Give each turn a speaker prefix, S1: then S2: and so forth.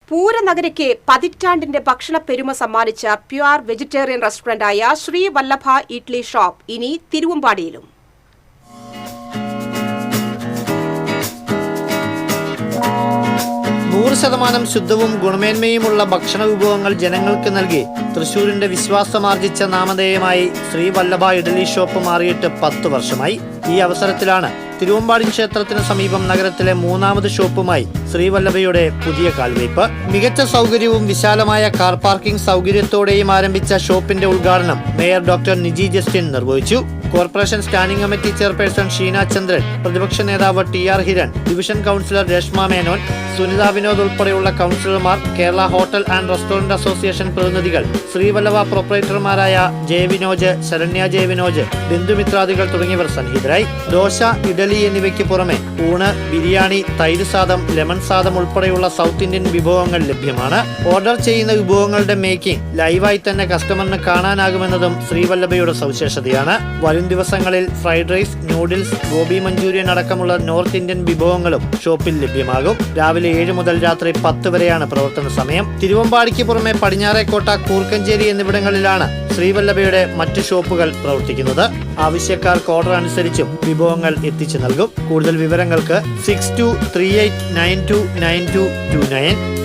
S1: പൂരനഗരിക്ക് പതിറ്റാണ്ടിന്റെ ഭക്ഷണ പെരുമ സമ്മാനിച്ച പ്യുവർ വെജിറ്റേറിയൻ റെസ്റ്റോറന്റായ ശ്രീ വല്ലഭ ഇഡ്ലി ഷോപ്പ് ഇനി തിരുവമ്പാടിയിലും.
S2: ശുദ്ധവും ഗുണമേന്മയുമുള്ള ഭക്ഷണ വിഭവങ്ങൾ ജനങ്ങൾക്ക് നൽകി തൃശൂരിന്റെ വിശ്വാസമാർജിച്ച നാമധേയമായി ശ്രീ വല്ലഭ ഇഡ്ലി ഷോപ്പ് മാറിയിട്ട് 10 വർഷമായി. ഈ അവസരത്തിലാണ് തിരുവമ്പാടി ക്ഷേത്രത്തിന് സമീപം നഗരത്തിലെ 3ാമത് ഷോപ്പുമായി ശ്രീവല്ലഭയുടെ പുതിയ കാൽവയ്പ്. മികച്ച സൗകര്യവും വിശാലമായ കാർ പാർക്കിംഗ് സൗകര്യത്തോടെയും ആരംഭിച്ച ഷോപ്പിന്റെ ഉദ്ഘാടനം മേയർ ഡോക്ടർ നിജി ജസ്റ്റിൻ നിർവഹിച്ചു. Corporation standing committee chairperson Sheena Chandran, പ്രതിപക്ഷ നേതാവ് TR Hiran, division councillor Reshma Menon, Sunitha Vinod ഉൾപ്പെടെയുള്ള കൗൺസിലർമാർ, Kerala hotel and restaurant association പ്രതിനിധികൾ, ശ്രീവല്ലഭ പ്രൊപ്പറേറ്റർമാരായ ജെ വിനോജ്, ശരണ്യ ജെ വിനോജ്, ബന്ധുമിത്രാദികൾ തുടങ്ങിയവർ സന്നിഹിതരായി. ദോശ, ഇഡലി എന്നിവയ്ക്ക് പുറമെ ഊണ്, ബിരിയാണി, തൈര് സാദം, ലെമൺ സാദം ഉൾപ്പെടെയുള്ള സൗത്ത് ഇന്ത്യൻ വിഭവങ്ങൾ ലഭ്യമാണ്. ഓർഡർ ചെയ്യുന്ന വിഭവങ്ങളുടെ മേക്കിംഗ് ലൈവായി തന്നെ കസ്റ്റമറിന് കാണാനാകുമെന്നതും ശ്രീവല്ലഭയുടെ സവിശേഷതയാണ്. വരും ദിവസങ്ങളിൽ fried rice, noodles, gobi Manchurian അടക്കമുള്ള നോർത്ത് ഇന്ത്യൻ വിഭവങ്ങളും ഷോപ്പിൽ ലഭ്യമാകും. രാവിലെ 7 മുതൽ രാത്രി 10 വരെയാണ് പ്രവർത്തന സമയം. തിരുവമ്പാടിക്ക് പുറമെ പടിഞ്ഞാറേക്കോട്ട, കൂർക്കഞ്ചേരി എന്നിവിടങ്ങളിലാണ് ശ്രീവല്ലഭയുടെ മറ്റ് ഷോപ്പുകൾ പ്രവർത്തിക്കുന്നത്. ആവശ്യക്കാർക്ക് ഓർഡർ അനുസരിച്ചും വിഭവങ്ങൾ എത്തിച്ചു നൽകും. കൂടുതൽ വിവരങ്ങൾക്ക് 6238929229